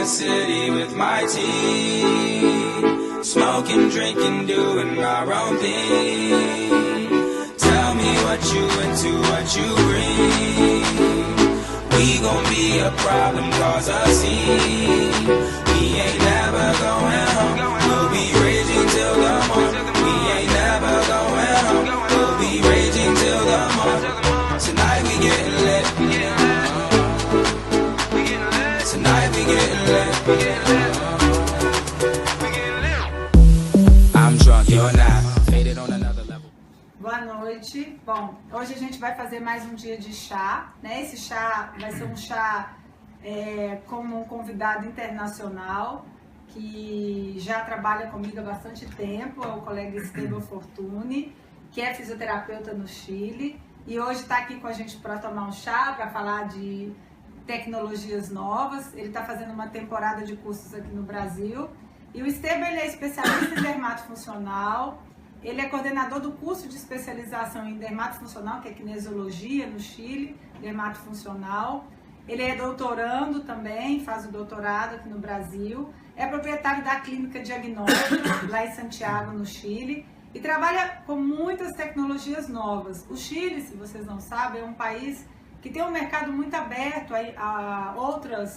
the city with my team, smoking, drinking, doing our own thing. Tell me what you into, what you bring. We gon' be a problem, cause a scene. We ain't never going home. We'll be raging till the morning. We ain't never going home. We'll be raging till the morning. Tonight we getting lit. Tonight we getting lit. I'm drunk, you're not. Faded on another level. Boa noite. Bom, hoje a gente vai fazer mais um dia de chá, né? Esse chá vai ser um chá com um convidado internacional que já trabalha comigo há bastante tempo, é o colega Esteban Fortuny, que é fisioterapeuta no Chile e hoje está aqui com a gente para tomar um chá, para falar de tecnologias novas. Ele está fazendo uma temporada de cursos aqui no Brasil e o Esteban ele é especialista em dermatofuncional. Ele é coordenador do curso de especialização em dermatofuncional, que é kinesiologia no Chile, dermatofuncional. Ele é doutorando também, faz o doutorado aqui no Brasil. É proprietário da clínica diagnóstica lá em Santiago, no Chile. E trabalha com muitas tecnologias novas. O Chile, se vocês não sabem, é um país que tem um mercado muito aberto a outras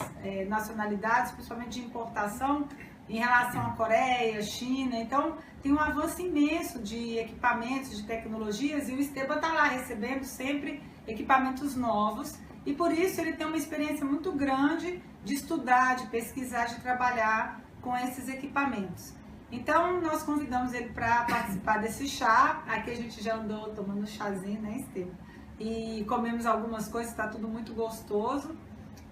nacionalidades, principalmente de importação, em relação à Coreia, China. Então tem um avanço imenso de equipamentos, de tecnologias, e o Esteban está lá recebendo sempre equipamentos novos e por isso ele tem uma experiência muito grande de estudar, de pesquisar, de trabalhar com esses equipamentos. Então nós convidamos ele para participar desse chá. Aqui a gente já andou tomando chazinho, né, Esteban? E comemos algumas coisas, está tudo muito gostoso.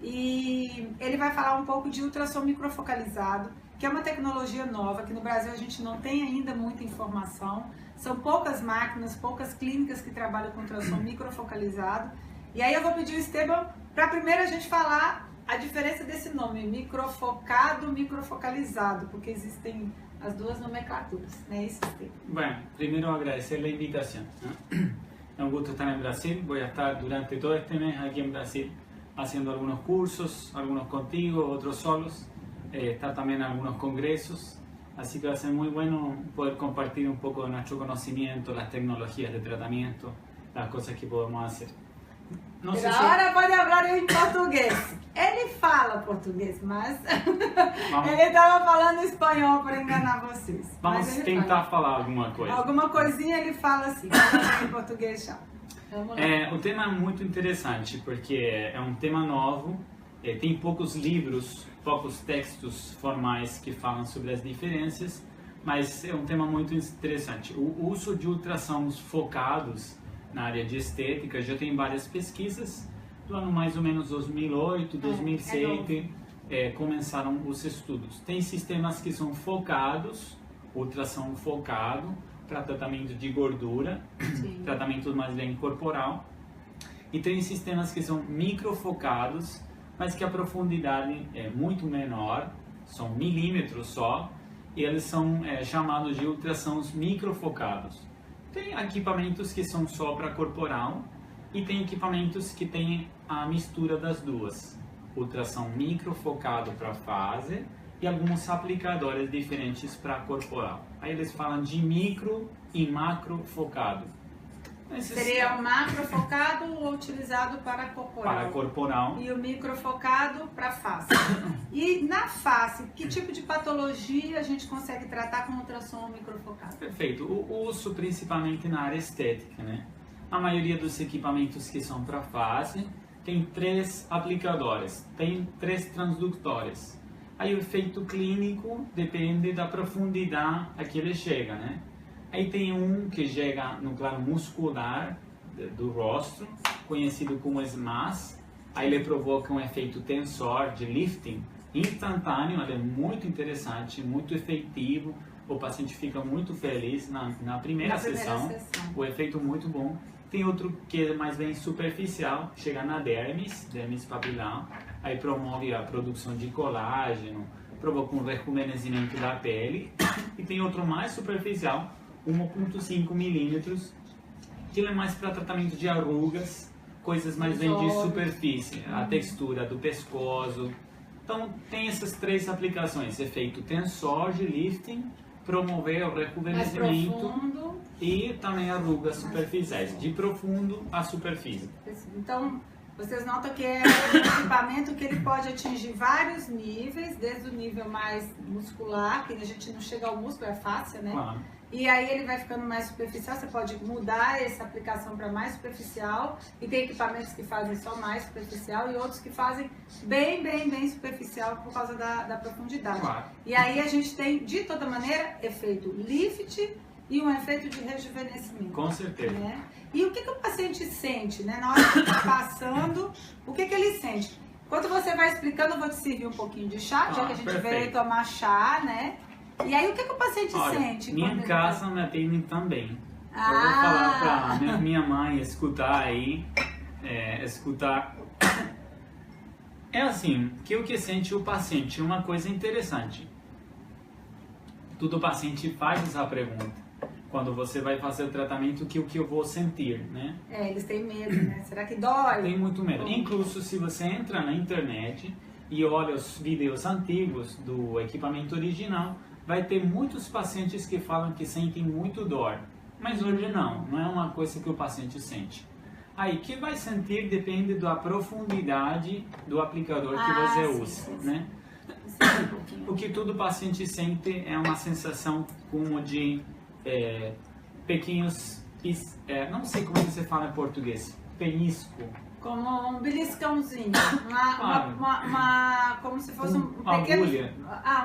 E ele vai falar um pouco de ultrassom microfocalizado, que é uma tecnologia nova, que no Brasil a gente não tem ainda muita informação. São poucas máquinas, poucas clínicas que trabalham com ultrassom microfocalizado. E aí eu vou pedir o Esteban para primeiro a gente falar a diferença desse nome, microfocado, microfocalizado, porque existem as duas nomenclaturas, né, Esteban? Bueno, primero agradecer la invitación. Es un gusto estar en Brasil. Voy a estar durante todo este mes aquí en Brasil haciendo algunos cursos, algunos contigo, otros solos. Estar también en algunos congresos, así que va a ser muy bueno poder compartir un poco de nuestro conocimiento, las tecnologías de tratamiento, las cosas que podemos hacer. Não sei Agora pode falar em português. Ele fala português, mas ele estava falando espanhol para enganar vocês. Vamos tentar falar alguma coisa. Alguma coisinha ele fala assim, em português já. Vamos lá. O tema é muito interessante porque é um tema novo, tem poucos livros, poucos textos formais que falam sobre as diferenças, mas é um tema muito interessante. O uso de ultrassons focados na área de estética já tem várias pesquisas. Do ano mais ou menos 2008, 2007, começaram os estudos. Tem sistemas que são focados, ultrassom focado, para tratamento de gordura, tratamento mais bem corporal. E tem sistemas que são microfocados, mas que a profundidade é muito menor, são milímetros só, e eles são chamados de ultrassons microfocados. Tem equipamentos que são só para corporal e tem equipamentos que têm a mistura das duas, ultrassom microfocado para fase e alguns aplicadores diferentes para corporal. Aí eles falam de micro e macro focado. Seria o macro focado ou utilizado para corporal? Para corporal. E o micro focado para face. E na face, que tipo de patologia a gente consegue tratar com ultrassom microfocado? Perfeito. O uso principalmente na área estética, né? A maioria dos equipamentos que são para face tem 3 aplicadores, tem 3 transdutores. Aí o efeito clínico depende da profundidade a que ele chega, né? Aí tem um que chega no plano muscular do rosto, conhecido como SMAS. Aí ele provoca um efeito tensor de lifting instantâneo, ele é muito interessante, muito efetivo. O paciente fica muito feliz na primeira sessão, o efeito muito bom. Tem outro que é mais bem superficial, chega na dermis papilar, aí promove a produção de colágeno, provoca um rejuvenescimento da pele. E tem outro mais superficial, 1,5 milímetros, que ele é mais para tratamento de arrugas, coisas mais bem de superfície, a textura do pescoço, Então, tem essas 3 aplicações, efeito tensor de lifting, promover o Mais rejuvenescimento profundo. e também rugas superficiais, de profundo a superfície. Então, vocês notam que é um equipamento que ele pode atingir vários níveis, desde o nível mais muscular, que a gente não chega ao músculo, é fácil, né? Claro. E aí ele vai ficando mais superficial, você pode mudar essa aplicação para mais superficial, e tem equipamentos que fazem só mais superficial e outros que fazem bem superficial por causa da profundidade. Claro. E aí a gente tem, de toda maneira, efeito lift e um efeito de rejuvenescimento. Com certeza. Né? E o que o paciente sente, né? Na hora que está passando, o que ele sente? Enquanto você vai explicando, eu vou te servir um pouquinho de chá, já que a gente veio tomar chá, né? E aí, o que o paciente sente? Minha casa me atende também. Ah. Eu vou falar para minha mãe escutar aí, escutar. É assim, que o que sente o paciente é uma coisa interessante. Todo paciente faz essa pergunta. Quando você vai fazer o tratamento, o que eu vou sentir, né? Eles têm medo, né? Será que dói? Tem muito medo. Incluso se você entra na internet e olha os vídeos antigos do equipamento original, vai ter muitos pacientes que falam que sentem muito dor. Mas hoje não é uma coisa que o paciente sente. Aí, que vai sentir depende da profundidade do aplicador que você usa, né? O que todo paciente sente é uma sensação como de pequenos, não sei como você fala em português, penisco. Como um beliscãozinho, como se fosse um uma pequeno... agulha.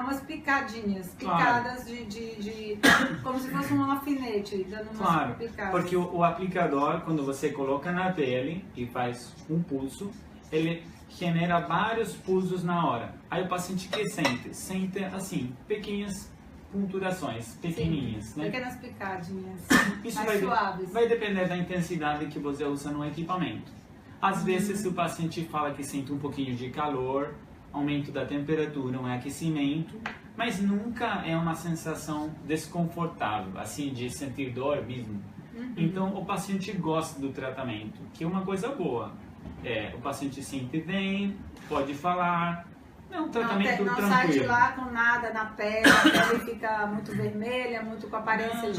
Umas picadinhas, picadas de como se fosse um alfinete, dando umas picadas. Porque o aplicador, quando você coloca na pele e faz um pulso, ele genera vários pulsos na hora. Aí o paciente que sente assim, pequenas punturações, pequenininhas, sim, né? Pequenas picadinhas, Isso mais suaves. Vai depender da intensidade que você usa no equipamento. Às vezes o paciente fala que sente um pouquinho de calor, aumento da temperatura, um aquecimento, mas nunca é uma sensação desconfortável, assim, de sentir dor mesmo. Então o paciente gosta do tratamento, que é uma coisa boa. O paciente sente bem, pode falar, é um tratamento não tranquilo. Sai de lá com nada na pele, a pele fica muito vermelha, muito com aparência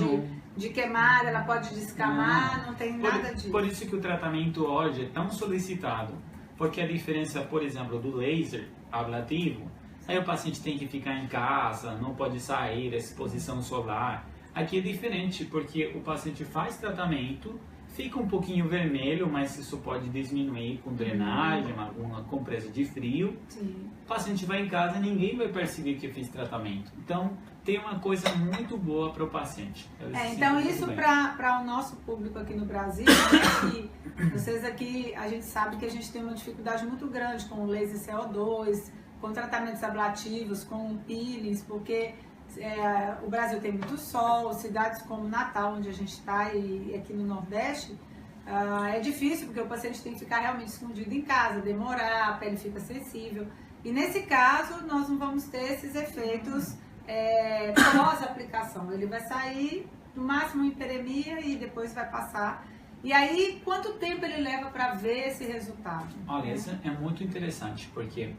de queimada, ela pode descamar, não tem nada disso. Por isso que o tratamento hoje é tão solicitado, porque a diferença, por exemplo, do laser ablativo, aí o paciente tem que ficar em casa, não pode sair, exposição solar. Aqui é diferente, porque o paciente faz tratamento, fica um pouquinho vermelho, mas isso pode diminuir com drenagem, alguma compressa de frio. Sim. O paciente vai em casa e ninguém vai perceber que fez tratamento. Então, tem uma coisa muito boa para o paciente. Então, isso para o nosso público aqui no Brasil, né, que vocês aqui, a gente sabe que a gente tem uma dificuldade muito grande com o laser CO2, com tratamentos ablativos, com peelings, porque o Brasil tem muito sol, cidades como Natal, onde a gente está, e aqui no Nordeste, é difícil, porque o paciente tem que ficar realmente escondido em casa, demorar, a pele fica sensível. E nesse caso, nós não vamos ter esses efeitos pós-aplicação. Ele vai sair, no máximo, em hiperemia e depois vai passar. E aí, quanto tempo ele leva para ver esse resultado? Olha, isso é muito interessante, porque,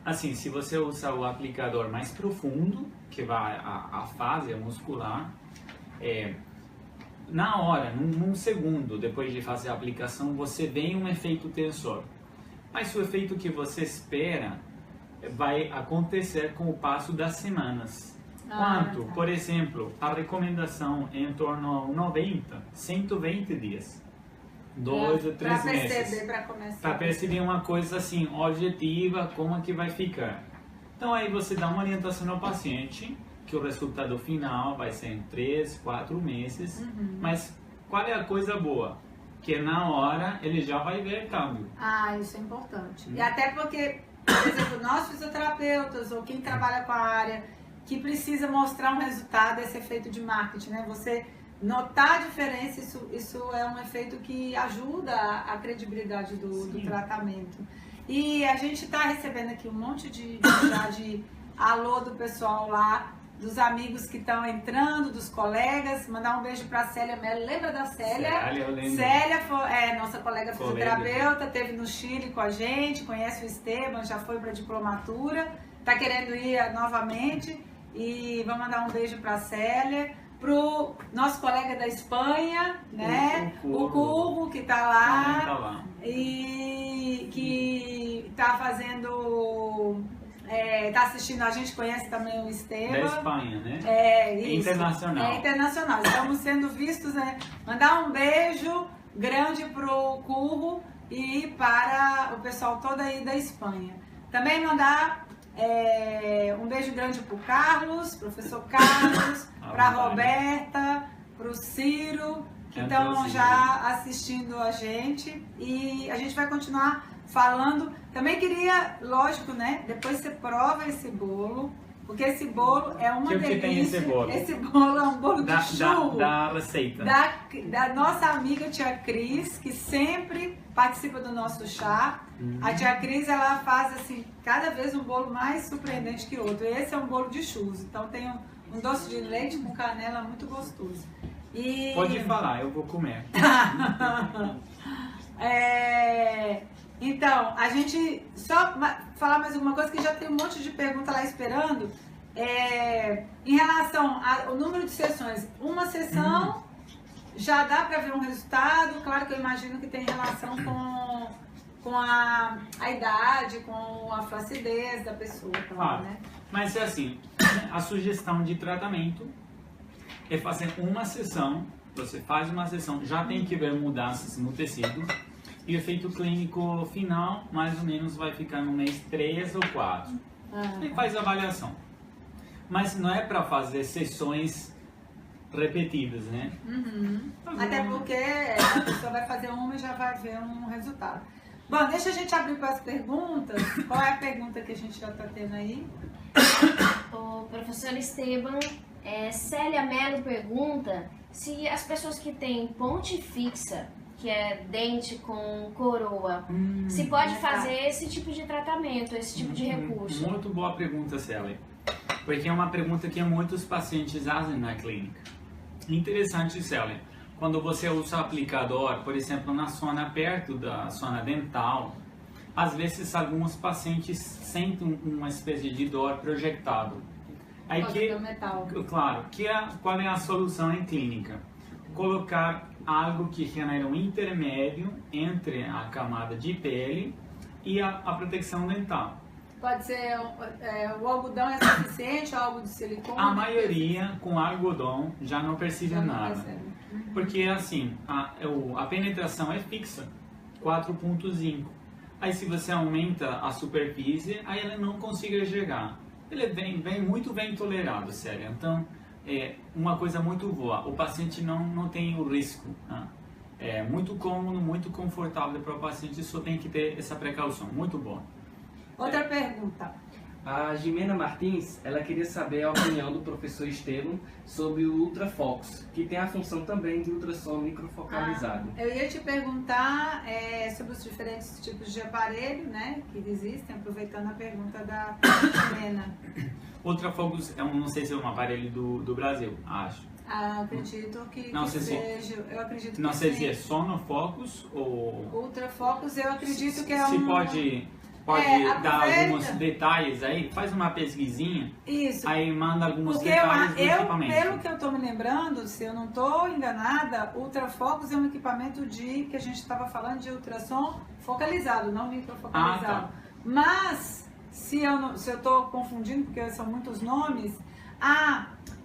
assim, se você usa o aplicador mais profundo, que vai a fase muscular, na hora, num segundo depois de fazer a aplicação, você vê um efeito tensor. Mas o efeito que você espera vai acontecer com o passo das semanas. Quanto? Por exemplo, a recomendação é em torno a 90, 120 dias. 2 ou 3 meses. Para perceber uma coisa assim, objetiva, como é que vai ficar. Então aí você dá uma orientação ao paciente, que o resultado final vai ser em 3, 4 meses. Mas qual é a coisa boa? Que na hora ele já vai ver câmbio. Isso é importante. E até porque, por exemplo, nós fisioterapeutas ou quem trabalha com a área, que precisa mostrar um resultado, esse efeito de marketing, né? Você notar a diferença, isso é um efeito que ajuda a credibilidade do tratamento. E a gente está recebendo aqui um monte de alô do pessoal lá dos amigos que estão entrando, dos colegas. Mandar um beijo para a Célia Mello. Lembra da Célia? Célia, eu lembro. Célia é nossa colega fisioterapeuta, esteve no Chile com a gente, conhece o Esteban, já foi para diplomatura, está querendo ir novamente. E vou mandar um beijo para a Célia. Pro nosso colega da Espanha, né? O Curvo, que tá lá. E que tá fazendo... tá assistindo a gente, conhece também o Esteban. Da Espanha, né? Isso. Internacional. É internacional. Estamos sendo vistos, né? Mandar um beijo grande pro Curvo e para o pessoal todo aí da Espanha. Também mandar um beijo grande pro Carlos, professor Carlos, pra Roberta, pro Ciro, que estão já assistindo a gente. E a gente vai continuar falando. Também queria, lógico, né? Depois você prova esse bolo, porque esse bolo é uma delícia. Que tem esse bolo? Esse bolo é um bolo de churro. Da receita. Da nossa amiga tia Cris, que sempre participa do nosso chá. A tia Cris, ela faz assim, cada vez um bolo mais surpreendente que o outro. Esse é um bolo de churros, então tem um doce de leite com canela muito gostoso. E... Pode falar, eu vou comer. Então, a gente só falar mais alguma coisa, que já tem um monte de pergunta lá esperando. Em relação ao número de sessões, uma sessão já dá para ver um resultado. Claro que eu imagino que tem relação com a idade, com a flacidez da pessoa também, né? Mas é assim, a sugestão de tratamento é fazer uma sessão. Você faz uma sessão, já tem que ver mudanças no tecido. E o efeito clínico final, mais ou menos, vai ficar no mês 3 ou 4. E faz a avaliação. Mas não é para fazer sessões repetidas, né? Até porque a pessoa vai fazer uma e já vai ver um resultado. Bom, deixa a gente abrir para as perguntas. Qual é a pergunta que a gente já está tendo aí? O professor Esteban, Célia Mello pergunta se as pessoas que têm ponte fixa, que é dente com coroa, se pode fazer esse tipo de tratamento, esse tipo de recurso? Muito boa pergunta, Célia. Porque é uma pergunta que muitos pacientes fazem na clínica. Interessante, Célia. Quando você usa aplicador, por exemplo, na zona perto da zona dental, às vezes alguns pacientes sentem uma espécie de dor projetado. Aí claro, qual é a solução em clínica? Colocar algo que genera um intermédio entre a camada de pele e a proteção dental. Pode ser o algodão é suficiente, algo de silicone? A maioria com algodão já não percebe nada. Porque assim, a penetração é fixa, 4,5. Aí se você aumenta a superfície, aí ela não consegue chegar. Ele vem muito bem tolerado, sério. Então, é uma coisa muito boa. O paciente não tem o risco. Né? É muito cômodo, muito confortável para o paciente. Só tem que ter essa precaução. Muito bom. Outra pergunta. A Jimena Martins, ela queria saber a opinião do professor Esteban sobre o Ultrafox, que tem a função também de ultrassom microfocalizado. Eu ia te perguntar sobre os diferentes tipos de aparelho, né, que existem, aproveitando a pergunta da Jimena. Ultrafocus não sei se é um aparelho do Brasil, acho. Acredito que não sei seja. Eu acredito que não sei se é Sonofocus ou Ultrafocus. Eu acredito que é se um. Pode dar alguns detalhes aí, faz uma pesquisinha. Isso. Aí manda alguns porque detalhes do equipamento. Pelo que eu estou me lembrando, se eu não estou enganada, Ultrafocus é um equipamento que a gente estava falando de ultrassom focalizado, não microfocalizado. Mas se eu estou confundindo, porque são muitos nomes.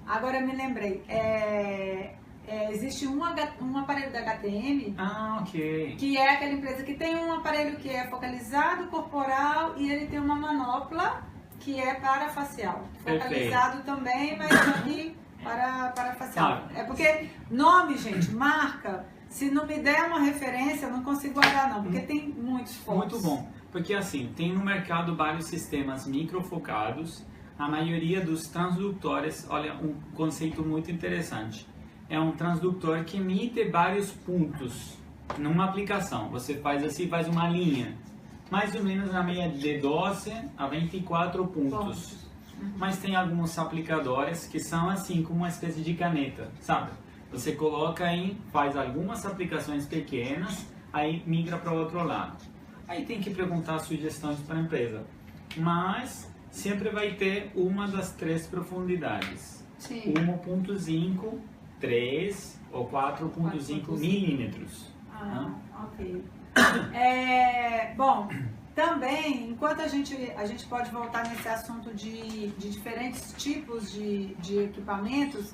Agora eu me lembrei. Existe um aparelho da HTM, ok, que é aquela empresa que tem um aparelho que é focalizado, corporal, e ele tem uma manopla que é para facial. Focalizado também, mas aqui para facial. É porque nome, gente, marca, se não me der uma referência, eu não consigo guardar não, porque tem muitos focos. Muito bom, porque assim, tem no mercado vários sistemas microfocados. A maioria dos transdutores, olha, um conceito muito interessante. É um transdutor que emite vários pontos numa aplicação. Você faz assim, faz uma linha, mais ou menos na média de 12 a 24 pontos. Mas tem alguns aplicadores que são assim, como uma espécie de caneta, sabe? Você coloca faz algumas aplicações pequenas, aí migra para o outro lado. Aí tem que perguntar sugestões para a empresa. Mas sempre vai ter uma das 3 profundidades. Sim. 1.5, 3 ou 4.5 milímetros. Ok. Bom, também, enquanto a gente pode voltar nesse assunto de diferentes tipos de equipamentos,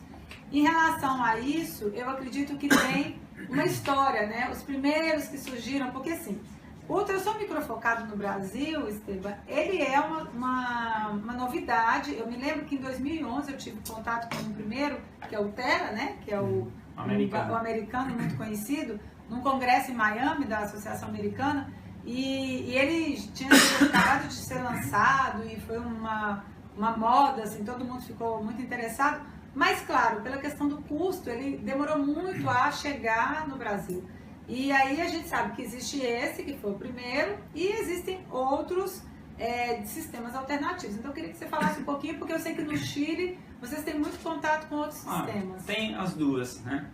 em relação a isso, eu acredito que tem uma história, né? Os primeiros que surgiram, porque assim, o ultrassom microfocado no Brasil, Esteban, ele é uma novidade. Eu me lembro que em 2011 eu tive contato com o primeiro, que é o Tera, né? Que é o americano muito conhecido, num congresso em Miami da Associação Americana, e ele tinha acabado de ser lançado e foi uma moda, assim, todo mundo ficou muito interessado, mas claro, pela questão do custo, ele demorou muito a chegar no Brasil. E aí a gente sabe que existe esse, que foi o primeiro, e existem outros sistemas alternativos. Então eu queria que você falasse um pouquinho, porque eu sei que no Chile vocês têm muito contato com outros sistemas. Tem as duas, né?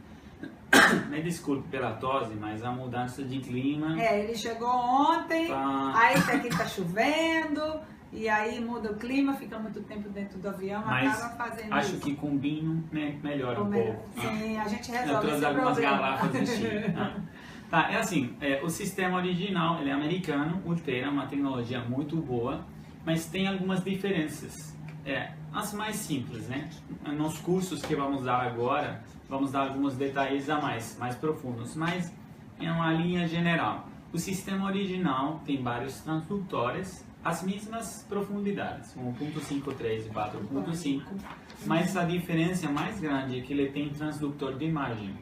Me desculpe pela tosse, mas a mudança de clima... Ele chegou ontem, aí aqui tá chovendo, e aí muda o clima, fica muito tempo dentro do avião, mas acaba fazendo acho isso. Que combinam melhor um pouco. Sim, a gente resolve eu trouxe esse algumas problema. garrafas de Chile. Tá, é assim, o sistema original, ele é americano, o Tera é uma tecnologia muito boa, mas tem algumas diferenças. As mais simples, né? Nos cursos que vamos dar agora, vamos dar alguns detalhes a mais profundos, mas é uma linha geral. O sistema original tem vários transdutores, as mesmas profundidades, 1.5, 3 e 4.5, mas a diferença mais grande é que ele tem transdutor de imagem.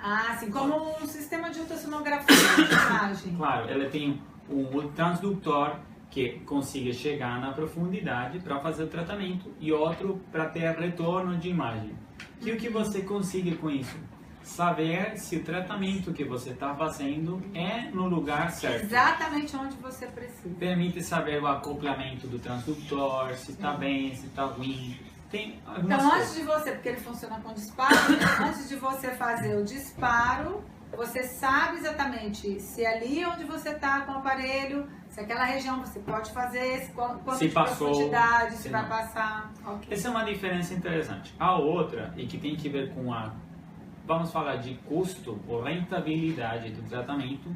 Assim como um sistema de ultrassonografia de imagem. Claro, ele tem um transdutor que consiga chegar na profundidade para fazer o tratamento e outro para ter retorno de imagem. E o que você consiga com isso? Saber se o tratamento que você está fazendo é no lugar certo. Exatamente onde você precisa. Permite saber o acoplamento do transdutor, se está bem, se está ruim. Tem algumas então, coisas. antes de você, porque ele funciona com disparo, antes de você fazer o disparo, você sabe exatamente se ali onde você está com o aparelho, se aquela região você pode fazer, quanto se de passou, profundidade, se vai não. passar. Okay. Essa é uma diferença interessante. A outra, e que tem que ver com vamos falar de custo ou rentabilidade do tratamento,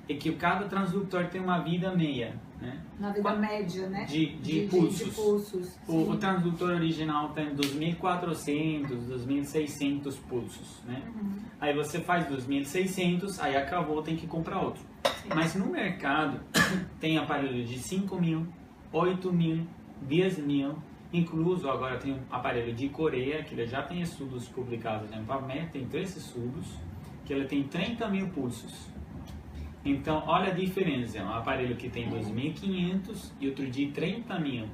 é que cada transdutor tem uma vida meia, né? Na vida média, né? De pulsos. De pulsos. O transdutor original tem 2.400, 2.600 pulsos, né? Aí você faz 2.600, aí acabou, tem que comprar outro. Sim. Mas no mercado tem aparelho de 5.000, 8.000, 10.000, incluso agora tem um aparelho de Coreia, que ele já tem estudos publicados em PubMed, tem 3 estudos, que ele tem 30.000 pulsos. Então, olha a diferença, um aparelho que tem 2.500 e outro de 30.000.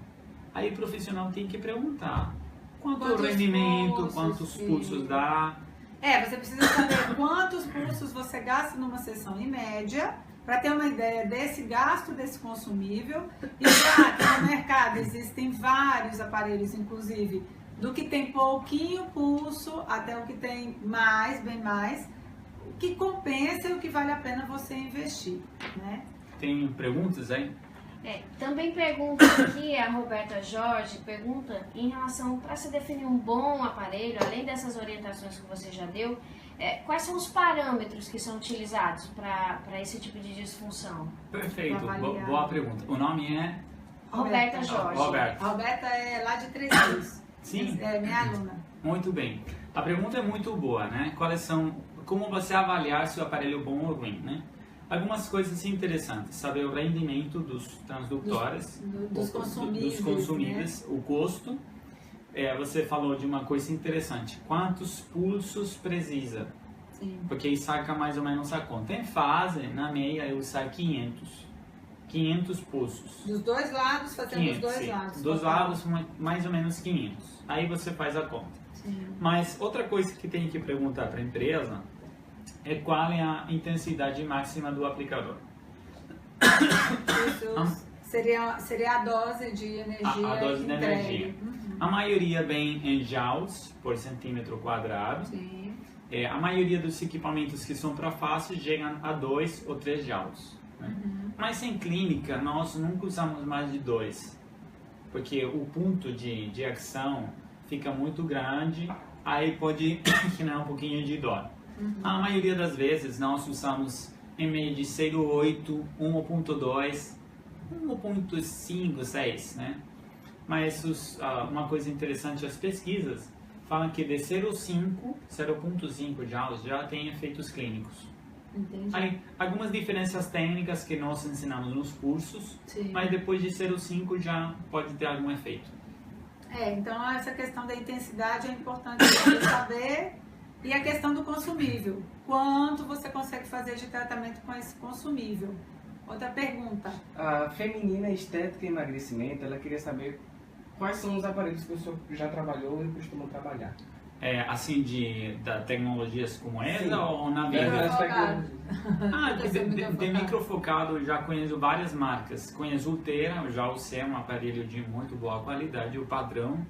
Aí o profissional tem que perguntar quanto rendimento, quantos pulsos dá. Você precisa saber quantos pulsos você gasta numa sessão em média, para ter uma ideia desse gasto, desse consumível. E já que no mercado existem vários aparelhos, inclusive, do que tem pouquinho pulso até o que tem mais, bem mais, o que compensa e o que vale a pena você investir, né? Tem perguntas aí? Também pergunta aqui, a Roberta Jorge pergunta em relação, para se definir um bom aparelho, além dessas orientações que você já deu, quais são os parâmetros que são utilizados para esse tipo de disfunção? Perfeito, boa pergunta. O nome é? Roberta Jorge. Roberta. Roberta é lá de Três Rios. Sim. É minha aluna. Muito bem. A pergunta é muito boa, né? Como você avaliar se o aparelho é bom ou ruim, né? Algumas coisas interessantes, saber o rendimento dos transdutores, dos consumíveis, né? O custo. Você falou de uma coisa interessante, quantos pulsos precisa? Sim. Porque aí saca mais ou menos a conta. Em fase, na meia, eu saio 500 pulsos. Dos dois lados, fazendo 500, os dois sim. lados. Dos lados, mais ou menos 500. Aí você faz a conta. Sim. Mas outra coisa que tem que perguntar para a empresa é qual é a intensidade máxima do aplicador. Seria a dose de energia A dose de entregue. energia. A maioria vem em joules por centímetro quadrado. Sim. A maioria dos equipamentos que são para face chegam a 2 ou 3 joules. Né? Mas em clínica, nós nunca usamos mais de 2. Porque o ponto de ação fica muito grande, aí pode gerar um pouquinho de dor. A maioria das vezes, nós usamos em meio de 0,8, 1,2, 1,5, 6, né? Mas uma coisa interessante, as pesquisas falam que de 0,5 joules já tem efeitos clínicos. Entendi. Aí, algumas diferenças técnicas que nós ensinamos nos cursos, Sim. mas depois de 0,5 já pode ter algum efeito. Então essa questão da intensidade é importante você saber. E a questão do consumível. Quanto você consegue fazer de tratamento com esse consumível? Outra pergunta. A feminina estética e emagrecimento, ela queria saber quais são os aparelhos que o senhor já trabalhou e costuma trabalhar. Assim, da tecnologias como essa Sim. ou na vida? Microfocado. De microfocado eu já conheço várias marcas. Conheço o Ultera, já usei um aparelho de muito boa qualidade, o padrão.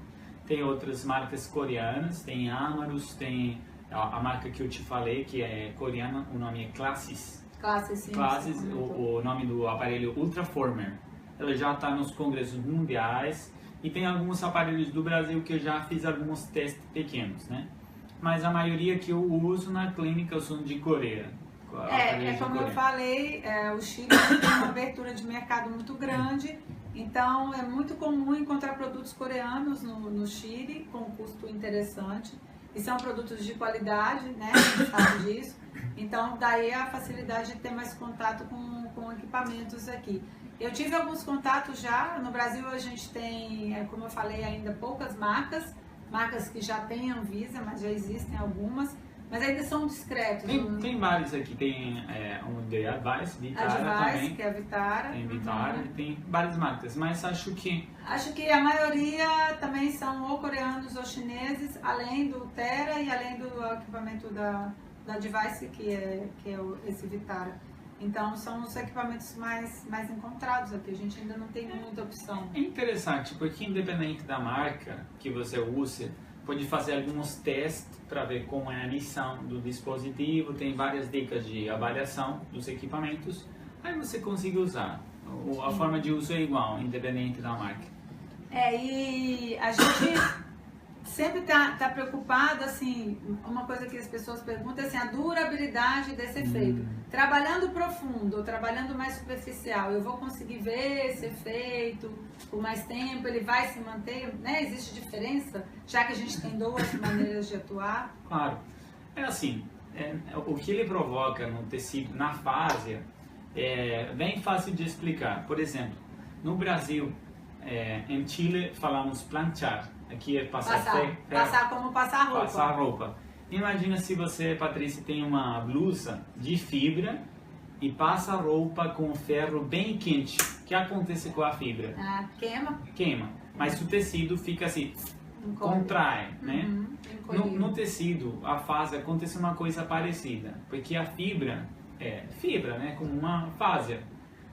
Tem outras marcas coreanas, tem Amarus, tem a marca que eu te falei, que é coreana, o nome é Classes. Classes, sim. Classes, o nome do aparelho Ultraformer. Ela já está nos congressos mundiais e tem alguns aparelhos do Brasil que eu já fiz alguns testes pequenos, né? Mas a maioria que eu uso na clínica são de Coreia. Como eu falei, o Chile tem uma abertura de mercado muito grande, então é muito comum encontrar produtos coreanos no Chile com um custo interessante. E são produtos de qualidade, né? A gente sabe disso. Então, daí a facilidade de ter mais contato com equipamentos aqui. Eu tive alguns contatos já. No Brasil, a gente tem, como eu falei, ainda poucas marcas que já têm Anvisa, mas já existem algumas. Mas ainda são discretos. Tem vários aqui. Tem um de Advice, Vitara também. Que é a Vitara. Tem Vitara, tem várias marcas. Mas acho que a maioria também são ou coreanos ou chineses, além do Ultera e além do equipamento da Advice, que é esse Vitara. Então, são os equipamentos mais encontrados aqui. A gente ainda não tem muita opção. é interessante, porque independente da marca que você use, pode fazer alguns testes para ver como é a emissão do dispositivo, tem várias dicas de avaliação dos equipamentos, aí você consegue usar. A forma de uso é igual, independente da marca. E a gente sempre tá preocupado, assim, uma coisa que as pessoas perguntam é assim, a durabilidade desse efeito. Trabalhando profundo ou trabalhando mais superficial, eu vou conseguir ver esse efeito por mais tempo, ele vai se manter, né? Existe diferença, já que a gente tem duas maneiras de atuar? Claro. É assim, o que ele provoca no tecido, na fase, é bem fácil de explicar. Por exemplo, no Brasil, em Chile falamos planchar. Aqui é passar como passar roupa. Passar roupa. Imagina se você, Patrícia, tem uma blusa de fibra e passa a roupa com ferro bem quente. O que acontece com a fibra? Queima. Queima. Mas o tecido fica assim, contrai, né? No tecido, a fase acontece uma coisa parecida. Porque a fibra é fibra, né? Como uma fase.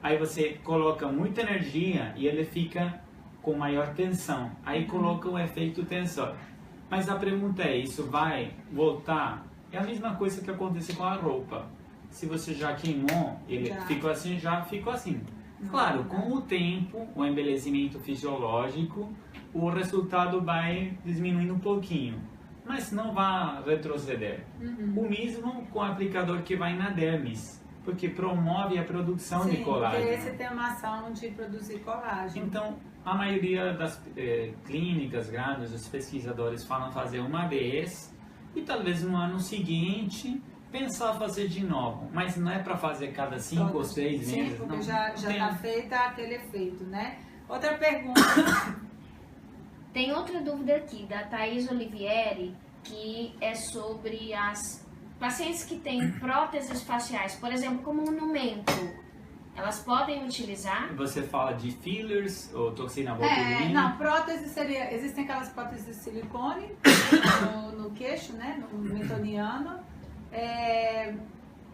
Aí você coloca muita energia e ele fica com maior tensão. Aí coloca o efeito tensor. Mas a pergunta é, isso vai voltar? É a mesma coisa que acontece com a roupa. Se você já queimou, ele ficou assim, já ficou assim. Claro, com o tempo, o envelhecimento fisiológico, o resultado vai diminuindo um pouquinho. Mas não vai retroceder. O mesmo com o aplicador que vai na dermis, porque promove a produção de colágeno. Sim, porque esse tem uma ação de produzir colágeno. Então, a maioria das clínicas grandes, os pesquisadores falam fazer uma vez e talvez no ano seguinte pensar fazer de novo. Mas não é para fazer cada 5 ou 6 meses. Sim, porque não, já está feita aquele efeito, né? Outra pergunta. Tem outra dúvida aqui, da Thaís Olivieri, que é sobre as pacientes que têm próteses faciais, por exemplo, como monumento. Elas podem utilizar? Você fala de fillers ou toxina botulínica? Não, prótese seria... Existem aquelas próteses de silicone no queixo, né? No mentoniano.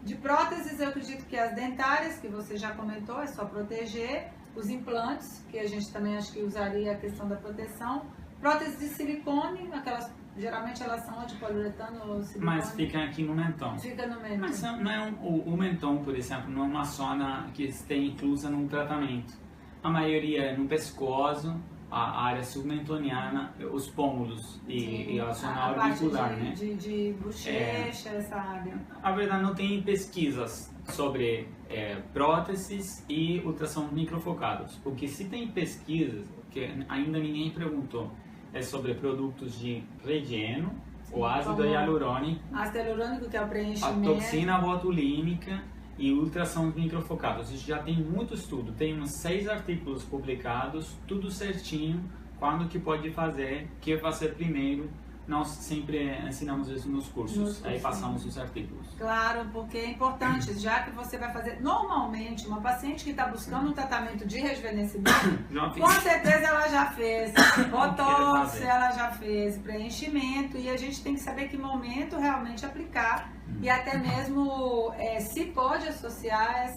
De próteses, eu acredito que as dentárias, que você já comentou, é só proteger. os implantes, que a gente também acho que usaria a questão da proteção, próteses de silicone, aquelas, geralmente elas são de poliuretano ou silicone. Mas fica aqui no mentão. Fica no mentão. Mas não é o mentão, por exemplo, não é uma zona que está inclusa num tratamento. A maioria é no pescoço, a área submentoniana, os pômulos e a zona auricular, né? De bochecha, essa área. A verdade, não tem pesquisas sobre próteses e ultrassons microfocados. O que se tem pesquisas, que ainda ninguém perguntou, é sobre produtos de relleno, o ácido hialurônico, ácido hialurônico, que é o a preenchimento. toxina botulínica e ultrassons microfocados. Isso já tem muito estudo, tem uns 6 artigos publicados, tudo certinho, quando que pode fazer, que fazer primeiro. Nós sempre ensinamos isso nos cursos, aí passamos os artigos. Claro, porque é importante, já que você vai fazer, normalmente, uma paciente que está buscando um tratamento de rejuvenescimento, com certeza ela já fez botox, ela já fez preenchimento, e a gente tem que saber que momento realmente aplicar, e até mesmo se pode associar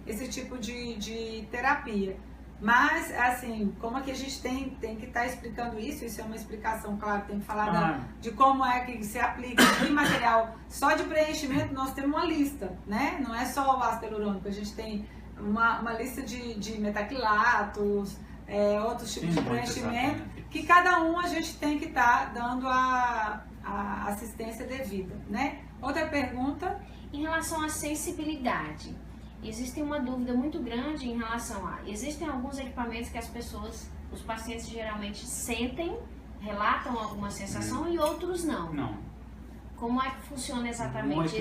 esse tipo de terapia. Mas, assim, como é que a gente tem que estar explicando isso é uma explicação, claro, tem que falar de como é que se aplica em material. Só de preenchimento nós temos uma lista, né? Não é só o ácido hialurônico, a gente tem uma lista de metacrilatos, outros tipos de preenchimento, que cada um a gente tem que estar dando a assistência devida, né? Outra pergunta? Em relação à sensibilidade. Existe uma dúvida muito grande em relação a... Existem alguns equipamentos que os pacientes geralmente sentem, relatam alguma sensação e outros não. Não. Como é que funciona exatamente?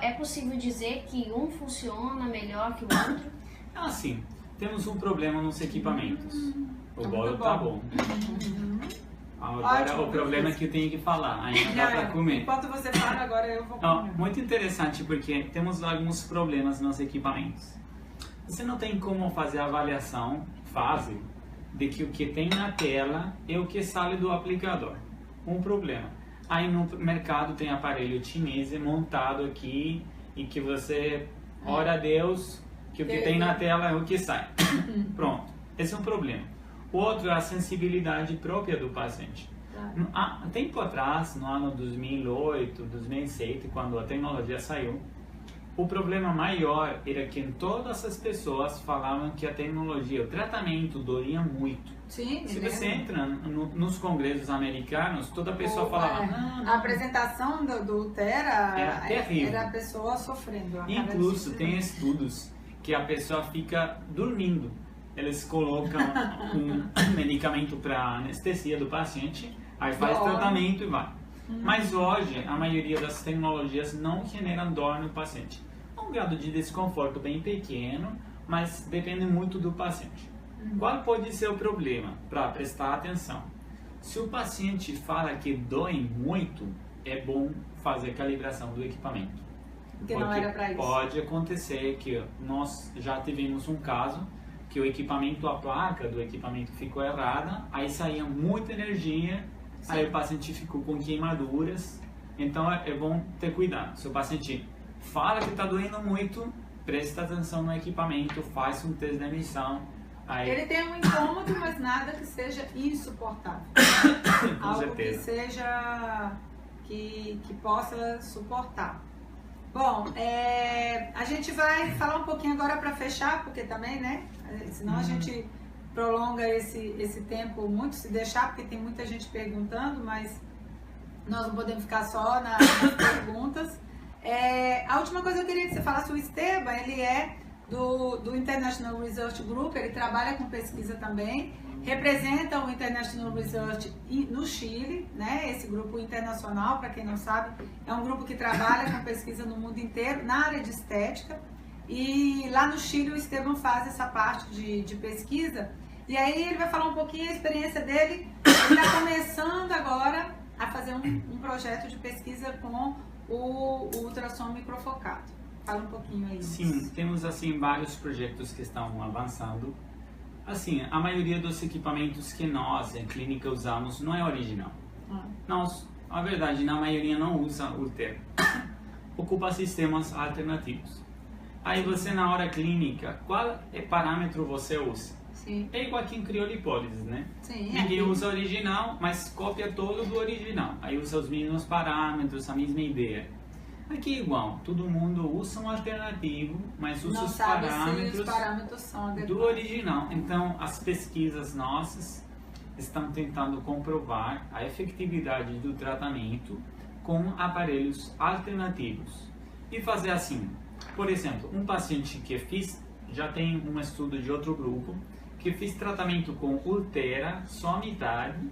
É possível dizer que um funciona melhor que o outro? Assim, temos um problema nos equipamentos. O bolo tá bom. Agora ótimo, o problema é que eu tenho que falar, ainda dá para comer. Enquanto você fala, agora eu vou comer. Muito interessante, porque temos alguns problemas nos equipamentos. Você não tem como fazer a avaliação fácil de que o que tem na tela é o que sai do aplicador. Um problema. Aí no mercado tem aparelho chinês montado aqui e que você, ora a Deus, que o que tem na tela é o que sai. Pronto, esse é um problema. O outro é a sensibilidade própria do paciente. Há tempo atrás, no ano 2008, 2007, quando a tecnologia saiu, o problema maior era que todas as pessoas falavam que a tecnologia, o tratamento doía muito. Sim, se você entra nos congressos americanos, toda pessoa falava... A apresentação do Thera era terrível. Era a pessoa sofrendo. Incluso tem estudos que a pessoa fica dormindo. Eles colocam um medicamento para anestesia do paciente, aí faz tratamento e vai. Mas hoje, a maioria das tecnologias não generam dor no paciente. Um grau de desconforto bem pequeno, mas depende muito do paciente. Qual pode ser o problema? Para prestar atenção. Se o paciente fala que dói muito, é bom fazer calibração do equipamento. Porque não era para isso. Pode acontecer que nós já tivemos um caso que o equipamento, a placa do equipamento ficou errada, aí saía muita energia, aí o paciente ficou com queimaduras, então é bom ter cuidado. Se o paciente fala que está doendo muito, presta atenção no equipamento, faz um teste de emissão. Aí... Ele tem um incômodo, mas nada que seja insuportável. Com algo certeza. Que seja, que possa suportar. Bom, a gente vai falar um pouquinho agora para fechar, porque também, né? Senão a gente prolonga esse tempo muito, se deixar, porque tem muita gente perguntando, mas nós não podemos ficar só nas perguntas. A última coisa que eu queria que você falasse, o Esteban, ele é do International Research Group, ele trabalha com pesquisa também, representa o International Research no Chile, né? Esse grupo internacional, para quem não sabe, é um grupo que trabalha com pesquisa no mundo inteiro, na área de estética. E lá no Chile o Esteban faz essa parte de pesquisa. E aí ele vai falar um pouquinho a experiência dele. Ele está começando agora a fazer um projeto de pesquisa com o ultrassom microfocado. Fala um pouquinho aí. Sim, temos assim vários projetos que estão avançando. Assim, a maioria dos equipamentos que nós em clínica usamos não é original. Nós, a verdade, na maioria não usa o termo. Ocupa sistemas alternativos. Aí você, na hora clínica, qual parâmetro você usa? Sim. É igual aqui em criolipólise, né? Sim. Ninguém usa o original, mas cópia todo do original. Aí usa os mesmos parâmetros, a mesma ideia. Aqui igual, todo mundo usa um alternativo, mas usa Não os sabe parâmetros, se os parâmetros são adequados. do original. Então, as pesquisas nossas estão tentando comprovar a efetividade do tratamento com aparelhos alternativos. E fazer assim, por exemplo, um paciente que já tem um estudo de outro grupo, que fiz tratamento com Ultera, só a metade,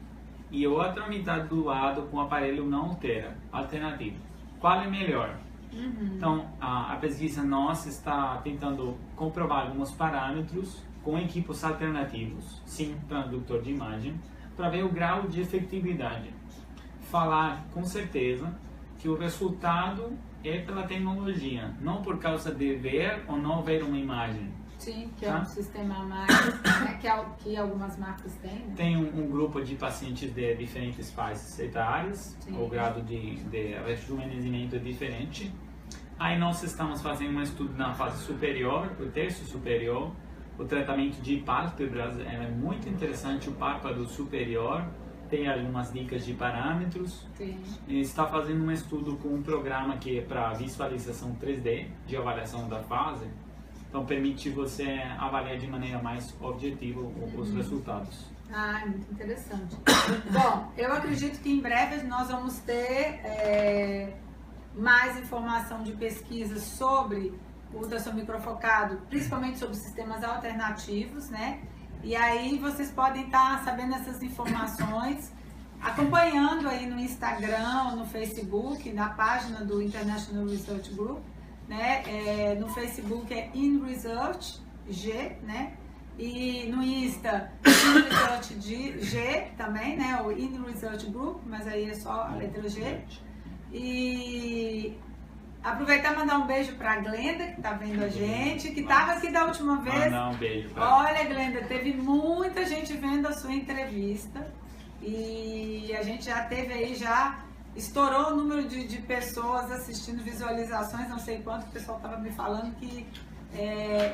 e outra metade do lado com aparelho não Ultera, alternativo. Qual é melhor? Então, a pesquisa nossa está tentando comprovar alguns parâmetros com equipos alternativos, sem transdutor de imagem, para ver o grau de efetividade. Falar com certeza que o resultado é pela tecnologia, não por causa de ver ou não ver uma imagem. Sim, que é Tá? um sistema mais, né, que algumas marcas têm, né? Tem um grupo de pacientes de diferentes faixas etárias, Sim. o grado de rejuvenescimento é diferente. Aí nós estamos fazendo um estudo na fase superior, o terço superior, o tratamento de pálpebras é muito interessante, o párpado superior, tem algumas dicas de parâmetros. Sim. E está fazendo um estudo com um programa que é para visualização 3D, de avaliação da fase. Então, permite você avaliar de maneira mais objetiva os resultados. Ah, muito interessante. Bom, eu acredito que em breve nós vamos ter mais informação de pesquisas sobre o ultrassom microfocado, principalmente sobre sistemas alternativos, né? E aí vocês podem estar sabendo essas informações, acompanhando aí no Instagram, no Facebook, na página do International Research Group, né? No Facebook é InResearch G, né? E no Insta, InResearch G também, né? O InResearch Group, mas aí é só a letra G. E aproveitar e mandar um beijo para a Glenda, que está vendo a gente, que estava aqui da última vez. Mandar um beijo pra Olha, Glenda, teve muita gente vendo a sua entrevista e a gente já teve aí, estourou o número de pessoas assistindo visualizações, não sei quanto, o pessoal estava me falando que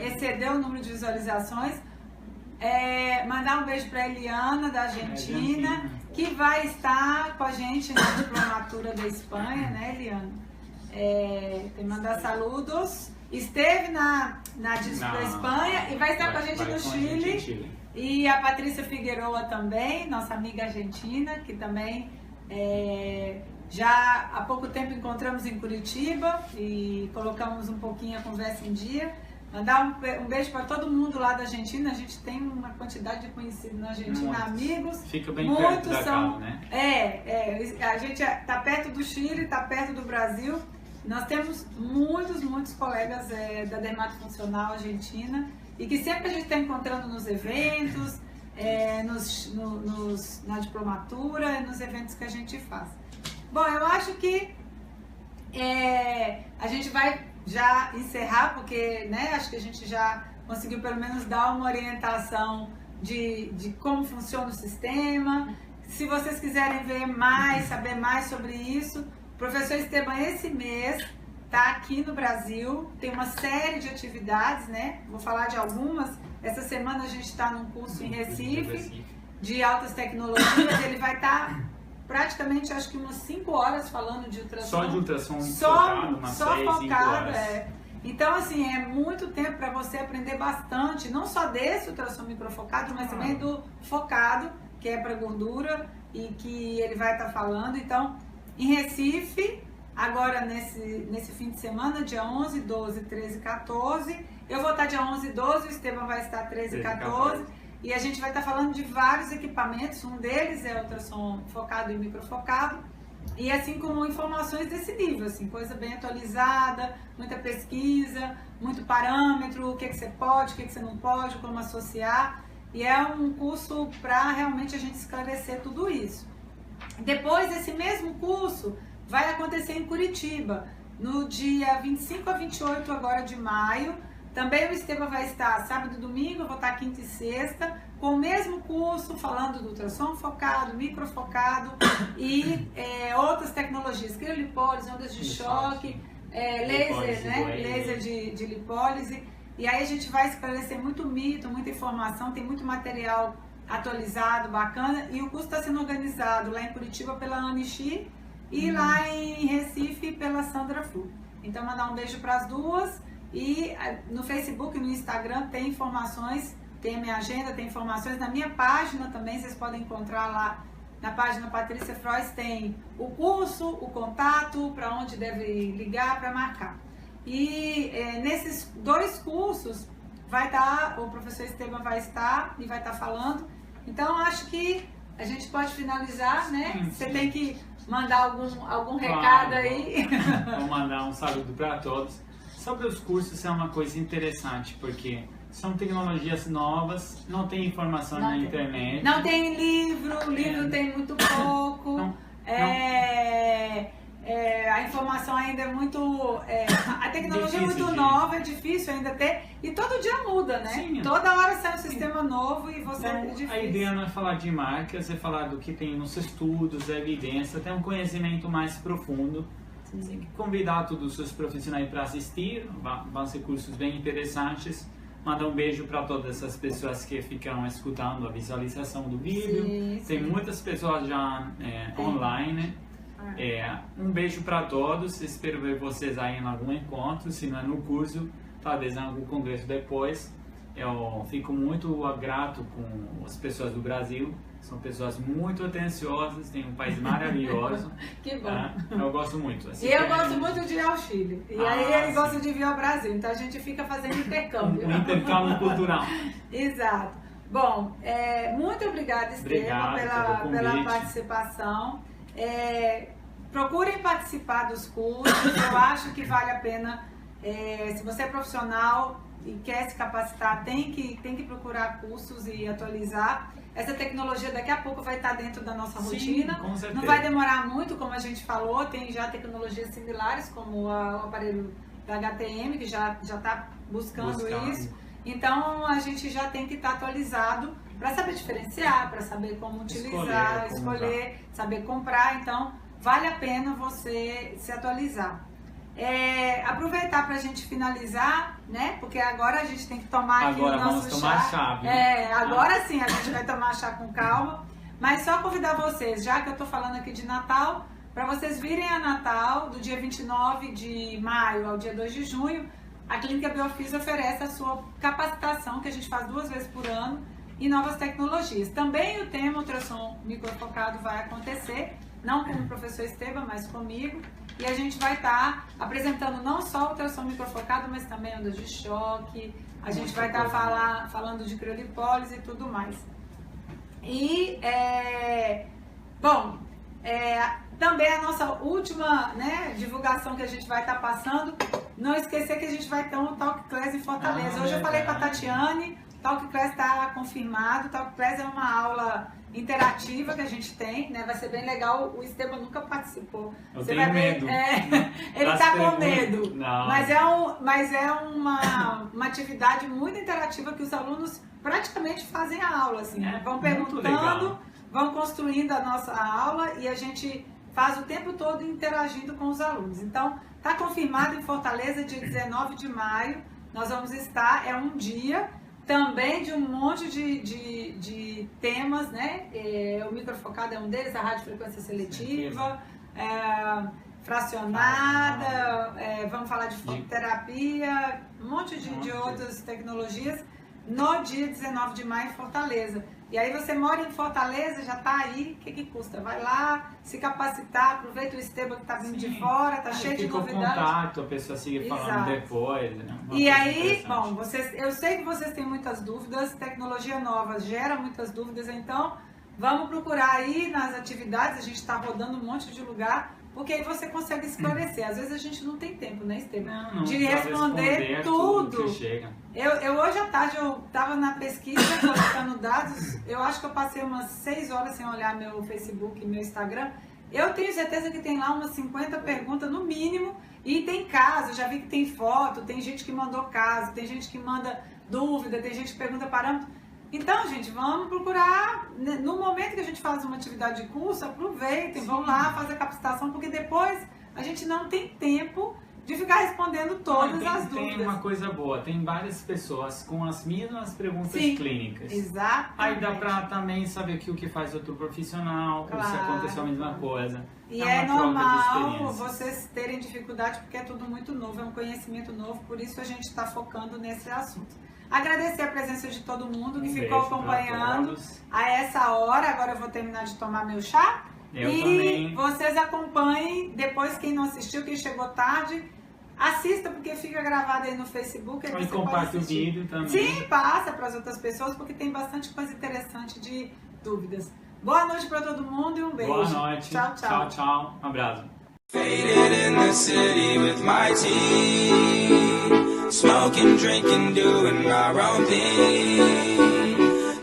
excedeu o número de visualizações. Mandar um beijo para a Eliana, da Argentina, que vai estar com a gente na diplomatura da Espanha, né, Eliana? Tem que mandar saludos. Esteve na da Espanha e vai estar com a gente no Chile. E a Patrícia Figueroa também, nossa amiga argentina, que também já há pouco tempo encontramos em Curitiba e colocamos um pouquinho a conversa em dia. Mandar um beijo para todo mundo lá da Argentina. A gente tem uma quantidade de conhecidos na Argentina, amigos. Fica bem perto da casa, né? A gente está perto do Chile, está perto do Brasil. Nós temos muitos colegas da dermatofuncional argentina e que sempre a gente está encontrando nos eventos, na diplomatura, nos eventos que a gente faz. Bom, eu acho que a gente vai já encerrar, porque né, acho que a gente já conseguiu pelo menos dar uma orientação de como funciona o sistema. Se vocês quiserem ver mais, saber mais sobre isso, o professor Esteban esse mês está aqui no Brasil, tem uma série de atividades, né? Vou falar de algumas. Essa semana a gente está num curso em Recife de altas tecnologias, ele vai estar praticamente, acho que umas 5 horas falando de ultrassom. Só de ultrassom focado, umas 6, 5 horas. Então, assim, é muito tempo para você aprender bastante, não só desse ultrassom microfocado, mas também do focado, que é para gordura e que ele vai estar falando. Então, em Recife, agora nesse fim de semana, dia 11, 12, 13 e 14, eu vou estar dia 11 e 12, o Esteban vai estar 13 e 14. E a gente vai estar falando de vários equipamentos, um deles é ultrassom focado e microfocado, e assim como informações desse nível, assim, coisa bem atualizada, muita pesquisa, muito parâmetro, o que você pode, o que você não pode, como associar, e é um curso para realmente a gente esclarecer tudo isso. Depois, esse mesmo curso vai acontecer em Curitiba, no dia 25 a 28 agora de maio. Também o Esteban vai estar sábado e domingo, eu vou estar quinta e sexta, com o mesmo curso, falando do ultrassom focado, microfocado e outras tecnologias, criolipólise, ondas de choque, laser, né? Laser de lipólise. E aí a gente vai esclarecer muito mito, muita informação, tem muito material atualizado, bacana. E o curso está sendo organizado lá em Curitiba pela Anixi e lá em Recife pela Sandra Flu. Então, mandar um beijo para as duas. E no Facebook e no Instagram tem informações, tem a minha agenda, tem informações. Na minha página também, vocês podem encontrar lá na página Patrícia Frois, tem o curso, o contato, para onde deve ligar para marcar. E nesses 2 cursos vai estar, o professor Esteban vai estar e vai estar falando. Então, acho que a gente pode finalizar, né? Você tem que mandar algum recado aí. Vou mandar um saludo para todos. Sobre os cursos é uma coisa interessante, porque são tecnologias novas, não tem informação na internet. Não tem livro tem muito pouco. A informação ainda é muito... a tecnologia difícil é muito nova, é difícil ainda ter. E todo dia muda, né? Sim. Toda hora sai um sistema novo e você é difícil. A ideia não é falar de marcas, é falar do que tem nos estudos, a evidência, ter um conhecimento mais profundo. Tem que convidar todos os seus profissionais para assistir, vão ser cursos bem interessantes. Mandar um beijo para todas essas pessoas que ficam escutando a visualização do vídeo. Sim. Tem muitas pessoas já online. Um beijo para todos, espero ver vocês aí em algum encontro, se não é no curso, talvez em algum congresso depois. Eu fico muito grato com as pessoas do Brasil, são pessoas muito atenciosas, tem um país maravilhoso. Que bom. Eu gosto muito. Assim, E eu gosto muito de ir ao Chile. E aí ele gosta de vir ao Brasil. Então a gente fica fazendo intercâmbio. Um intercâmbio cultural. Exato. Bom, muito obrigada, Esteban, pela participação. Procurem participar dos cursos. Eu acho que vale a pena. Se você é profissional e quer se capacitar, tem que procurar cursos e atualizar. Essa tecnologia daqui a pouco vai estar dentro da nossa rotina. Com certeza. Não vai demorar muito, como a gente falou, tem já tecnologias similares, como o aparelho da HTM, que já está buscando isso. Então, a gente já tem que estar atualizado para saber diferenciar, para saber como utilizar, escolher, saber comprar. Então, vale a pena você se atualizar. Aproveitar para a gente finalizar, né? Porque agora a gente tem que tomar aqui o nosso chá. Agora sim a gente vai tomar chá com calma. Mas só convidar vocês, já que eu estou falando aqui de Natal, para vocês virem a Natal, do dia 29 de maio ao dia 2 de junho, a Clínica Biofis oferece a sua capacitação, que a gente faz 2 vezes por ano, em novas tecnologias. Também o tema ultrassom microfocado vai acontecer, não com o professor Esteban, mas comigo. E a gente vai estar apresentando não só o ultrassom microfocado, mas também ondas de choque. A gente vai estar falando de criolipólise e tudo mais. E, também a nossa última, né, divulgação que a gente vai estar passando, não esquecer que a gente vai ter um Talk Class em Fortaleza. Hoje eu falei com a Tatiane, Talk Class está confirmado. Talk Class é uma aula interativa que a gente tem, né? Vai ser bem legal. O Esteban nunca participou. Eu tenho medo. Ele está com medo. Não. Mas é uma atividade muito interativa que os alunos praticamente fazem a aula, assim. Vão perguntando, vão construindo a nossa aula e a gente faz o tempo todo interagindo com os alunos. Então, está confirmado em Fortaleza, dia 19 de maio. Nós vamos estar, um dia também de um monte de temas, né? O microfocado é um deles, a radiofrequência seletiva, fracionada, vamos falar de fototerapia, um monte de outras tecnologias, no dia 19 de maio em Fortaleza. E aí você mora em Fortaleza, já está aí, o que custa? Vai lá, se capacitar, aproveita o Esteban que está vindo de fora, está cheio de novidades. Contato, a pessoa siga falando depois. Né? E aí, bom, eu sei que vocês têm muitas dúvidas, tecnologia nova gera muitas dúvidas, então vamos procurar aí nas atividades, a gente está rodando um monte de lugar, porque aí você consegue esclarecer. Às vezes a gente não tem tempo, né, Esteban? Não, de responder tudo. Eu hoje à tarde eu estava na pesquisa, colocando dados, eu acho que eu passei umas 6 horas sem olhar meu Facebook e meu Instagram. Eu tenho certeza que tem lá umas 50 perguntas no mínimo, e tem caso, já vi que tem foto, tem gente que mandou caso, tem gente que manda dúvida, tem gente que pergunta parâmetro. Então, gente, vamos procurar, no momento que a gente faz uma atividade de curso, aproveitem, vão lá, fazer a capacitação, porque depois a gente não tem tempo de ficar respondendo todas as Tem dúvidas. uma coisa boa, tem várias pessoas com as mesmas perguntas Sim, clínicas. Exato. Aí dá pra também saber o que faz outro profissional, ou se Claro. aconteceu a mesma coisa. E uma é troca de normal experiências. vocês terem dificuldade porque é tudo muito novo, é um conhecimento novo, por isso a gente está focando nesse assunto. Agradecer a presença de todo mundo que Um ficou beijo pra acompanhando todos. a essa hora. Agora eu vou terminar de tomar meu chá. Eu e também. vocês acompanhem, depois quem não assistiu, quem chegou tarde, assista porque fica gravado aí no Facebook. Aí E você pode compartilhe o assistir. vídeo também. Sim, passa para as outras pessoas porque tem bastante coisa interessante de dúvidas. Boa noite para todo mundo e um beijo. Boa noite. Tchau, tchau. Tchau, tchau. Um abraço. Faded in the city with my team, smoking, drinking, doing our own thing.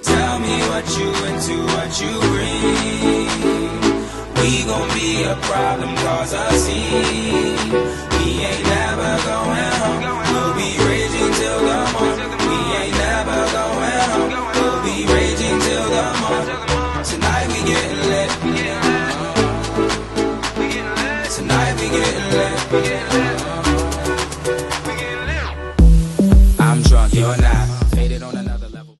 Tell me what you into, what you bring. We gon' be a problem, cause a scene.